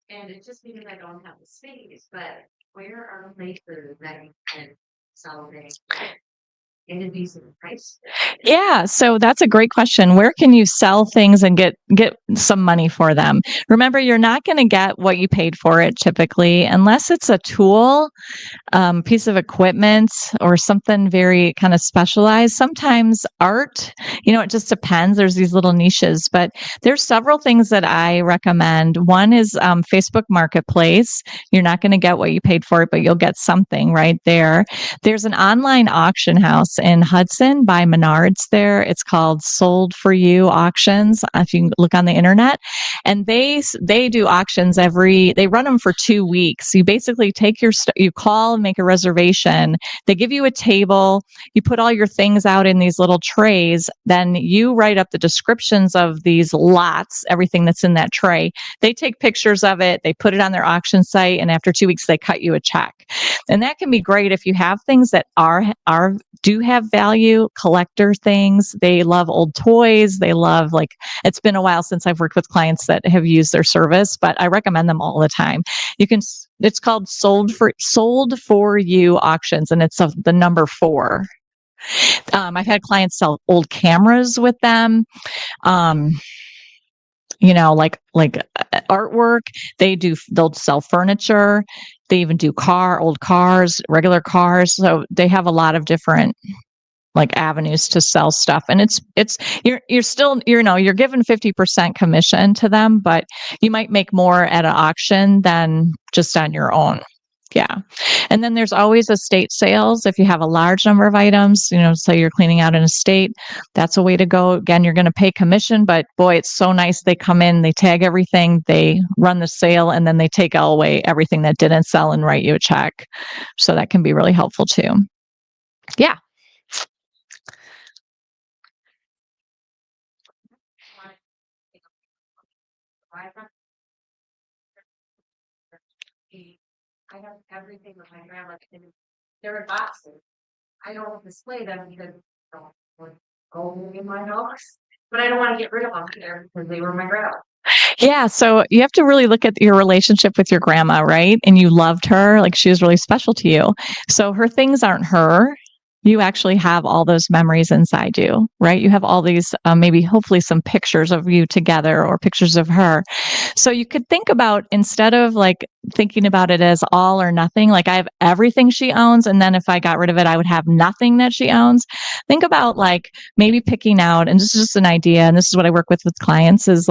And it's just because I don't have the space, but where are places that you can sell things in a decent price? Yeah, so that's a great question. Where can you sell things and get some money for them? Remember, you're not going to get what you paid for it typically, unless it's a tool, piece of equipment, or something very kind of specialized. Sometimes art, it just depends. There's these little niches, but there's several things that I recommend. One is Facebook Marketplace. You're not going to get what you paid for it, but you'll get something right there. There's an online auction house in Hudson by Menards there. It's called Sold for You Auctions. If you look on the internet, and they do auctions they run them for 2 weeks. You basically take you call and make a reservation. They give you a table. You put all your things out in these little trays. Then you write up the descriptions of these lots, everything that's in that tray. They take pictures of it. They put it on their auction site. And after 2 weeks, they cut you a check. And that can be great if you have things that do have value, collector things. They love old toys. They love, it's been a while since I've worked with clients that have used their service, but I recommend them all the time. It's called Sold for You Auctions, and it's the number 4. I've had clients sell old cameras with them. Like artwork. They'll sell furniture. They even do old cars, regular cars. So they have a lot of different avenues to sell stuff. And you're still, you're given 50% commission to them, but you might make more at an auction than just on your own. Yeah. And then there's always estate sales. If you have a large number of items, say you're cleaning out an estate, that's a way to go. Again, you're going to pay commission, but boy, it's so nice. They come in, they tag everything, they run the sale, and then they take away everything that didn't sell and write you a check. So that can be really helpful too. Yeah. I have everything with my grandma. They're in boxes. I don't display them because they don't go in my house, but I don't want to get rid of them either because they were my grandma. Yeah, so you have to really look at your relationship with your grandma, right? And you loved her, she was really special to you. So her things aren't her. You actually have all those memories inside you, right? You have all these, maybe hopefully some pictures of you together or pictures of her. So you could think about, instead of thinking about it as all or nothing, I have everything she owns, and then if I got rid of it, I would have nothing that she owns. Think about maybe picking out, and this is just an idea, and this is what I work with clients, is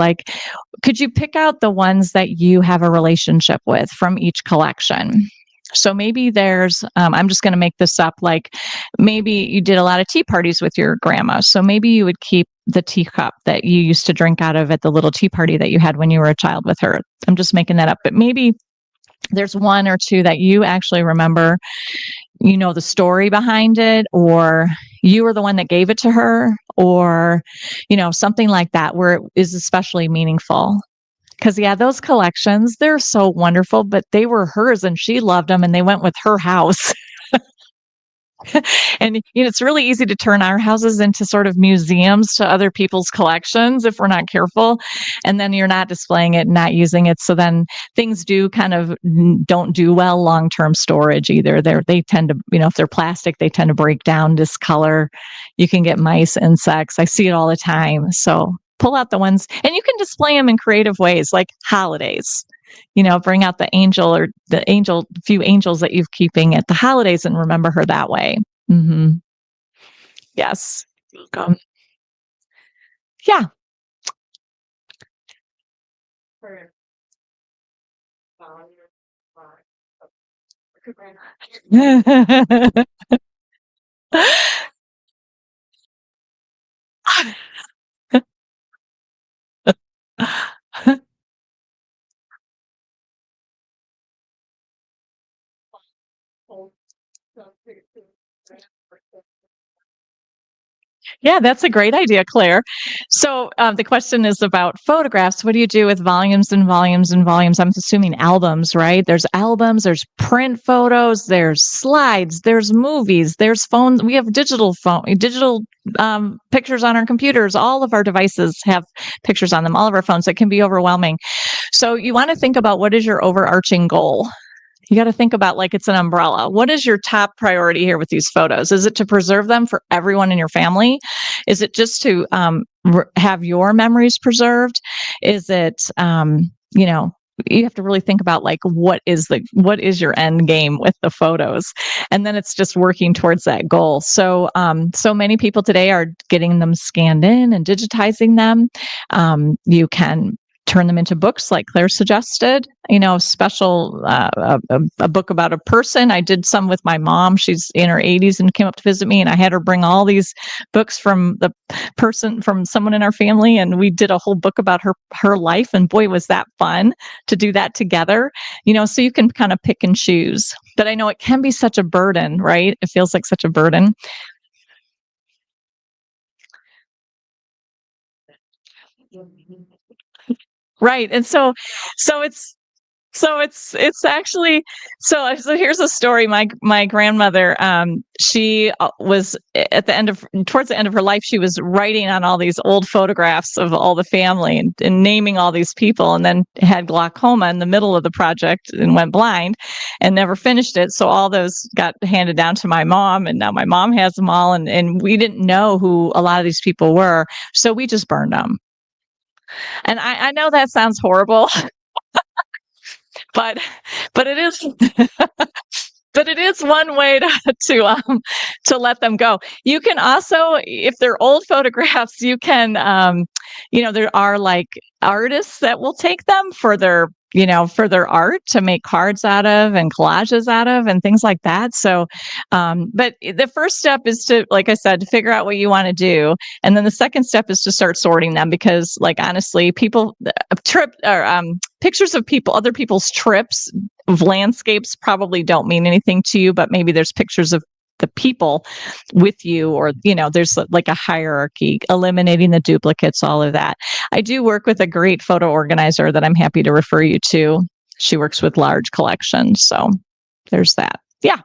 could you pick out the ones that you have a relationship with from each collection? So maybe there's, I'm just going to make this up, maybe you did a lot of tea parties with your grandma. So maybe you would keep the teacup that you used to drink out of at the little tea party that you had when you were a child with her. I'm just making that up. But maybe there's 1 or 2 that you actually remember, the story behind it, or you were the one that gave it to her, or, something like that, where it is especially meaningful. Because, those collections, they're so wonderful, but they were hers and she loved them and they went with her house. And it's really easy to turn our houses into sort of museums to other people's collections if we're not careful. And then you're not displaying it, not using it. So then things do kind of don't do well long-term storage either. They tend to, if they're plastic, they tend to break down, discolor. You can get mice, insects. I see it all the time. So pull out the ones, and you can display them in creative ways, like holidays. Bring out the angel or few angels that you've keeping at the holidays and remember her that way. Mm-hmm. Yes. Welcome. Yeah. Yeah, that's a great idea, Claire. So the question is about photographs. What do you do with volumes and volumes and volumes? I'm assuming albums, right? There's albums, there's print photos, there's slides, there's movies, there's phones. We have digital pictures on our computers. All of our devices have pictures on them, all of our phones. It can be overwhelming. So you want to think about, what is your overarching goal? You got to think about, like, it's an umbrella. What is your top priority here with these photos? Is it to preserve them for everyone in your family? Is it just to have your memories preserved? Is it, you have to really think about, like, what is your end game with the photos? And then it's just working towards that goal. So so many people today are getting them scanned in and digitizing them. You can turn them into books, like Claire suggested. Special a book about a person. I did some with my mom. She's in her 80s and came up to visit me, and I had her bring all these books from someone in our family, and we did a whole book about her life. And boy, was that fun to do that together. So you can kind of pick and choose. But I know it can be such a burden, right? It feels like such a burden. Right. And it's actually, so here's a story. My grandmother, she was at the towards the end of her life, she was writing on all these old photographs of all the family, and naming all these people, and then had glaucoma in the middle of the project and went blind and never finished it. So all those got handed down to my mom, and now my mom has them all, and we didn't know who a lot of these people were. So we just burned them. And I know that sounds horrible, but but it is but it is one way to let them go. You can also, if they're old photographs, you can there are, like, artists that will take them for their art, to make cards out of and collages out of and things like that. So but the first step is to, like I said, to figure out what you want to do. And then the second step is to start sorting them, because, like, honestly, people trip or pictures of other people's trips of landscapes probably don't mean anything to you, but maybe there's pictures of the people with you, or there's like a hierarchy, eliminating the duplicates, all of that. I do work with a great photo organizer that I'm happy to refer you to. She works with large collections, so there's that. Yeah.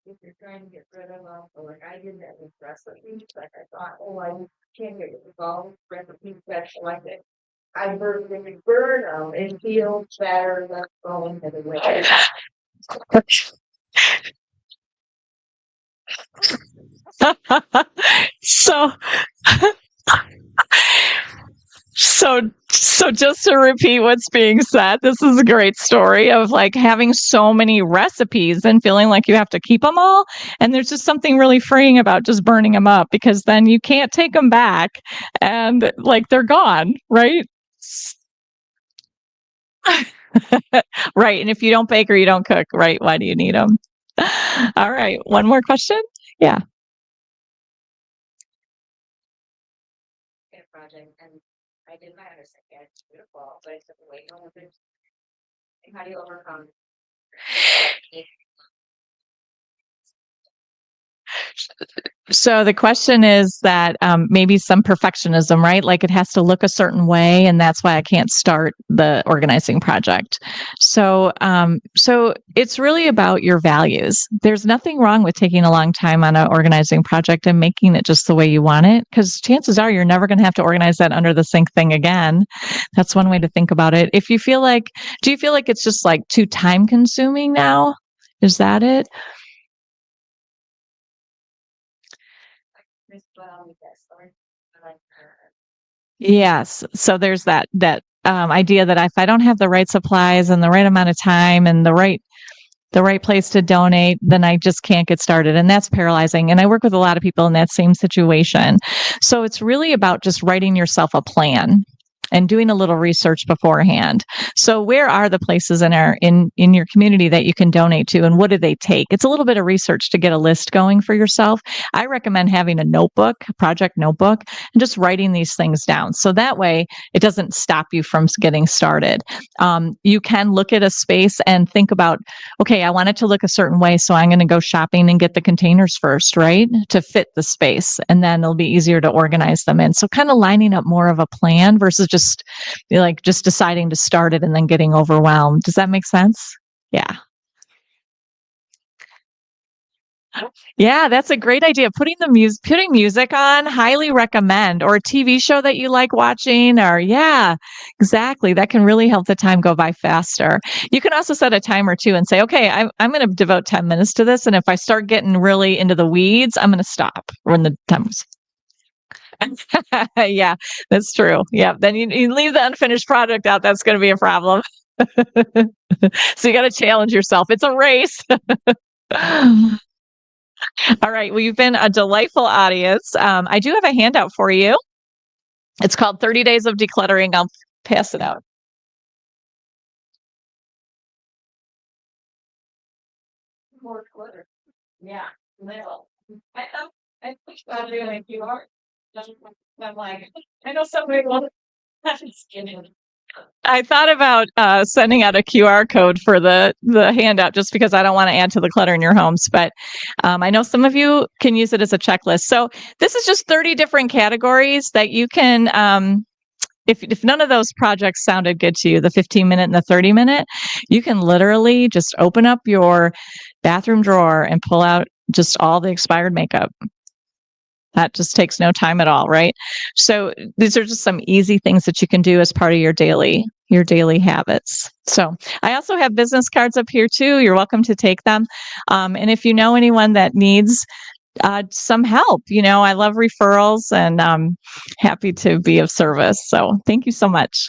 If you're trying to get rid of them, or like I did that with recipes, like I thought, oh, I can't get rid of all recipes that like it. When we burn them, it feels better than throwing it away. so so just to repeat what's being said, this is a great story of, like, having so many recipes and feeling like you have to keep them all. And there's just something really freeing about just burning them up, because then you can't take them back, and, like, they're gone, right? Right. And if you don't bake or you don't cook, right, why do you need them? All right. One more question. Yeah. Project, and I did my understand. It's beautiful, but it's wait on it. How do you overcome? So the question is that maybe some perfectionism, right? Like it has to look a certain way, and that's why I can't start the organizing project. So, so it's really about your values. There's nothing wrong with taking a long time on an organizing project and making it just the way you want it, because chances are you're never going to have to organize that under the sink thing again. That's one way to think about it. If you feel like, do you feel like it's just like too time consuming now? Is that it? Yes. So there's that idea that if I don't have the right supplies and the right amount of time and the right place to donate, then I just can't get started. And that's paralyzing. And I work with a lot of people in that same situation. So it's really about just writing yourself a plan and doing a little research beforehand. So where are the places in your community that you can donate to, and what do they take? It's a little bit of research to get a list going for yourself. I recommend having a notebook, a project notebook, and just writing these things down. So that way it doesn't stop you from getting started. You can look at a space and think about, okay, I want it to look a certain way, so I'm going to go shopping and get the containers first, right? To fit the space, and then it'll be easier to organize them in. So kind of lining up more of a plan versus just deciding to start it and then getting overwhelmed. Does that make sense? Yeah. Yeah, that's a great idea. Putting music on, highly recommend, or a TV show that you like watching, or yeah, exactly. That can really help the time go by faster. You can also set a timer too and say, okay, I'm going to devote 10 minutes to this. And if I start getting really into the weeds, I'm going to stop when the timer's. Yeah, that's true. Yeah. Then you leave the unfinished project out. That's going to be a problem. So you got to challenge yourself. It's a race. All right. Well, you've been a delightful audience. I do have a handout for you. It's called 30 Days of Decluttering. I'll pass it out. More clutter. Yeah. Little. I think about doing a QR. I'm like, I know somebody will have to skin it. I thought about sending out a QR code for the handout just because I don't want to add to the clutter in your homes. But I know some of you can use it as a checklist. So this is just 30 different categories that you can. If none of those projects sounded good to you, the 15-minute and the 30-minute, you can literally just open up your bathroom drawer and pull out just all the expired makeup. That just takes no time at all, right? So these are just some easy things that you can do as part of your daily habits. So I also have business cards up here too. You're welcome to take them. And if you know anyone that needs some help, I love referrals, and I'm happy to be of service. So thank you so much.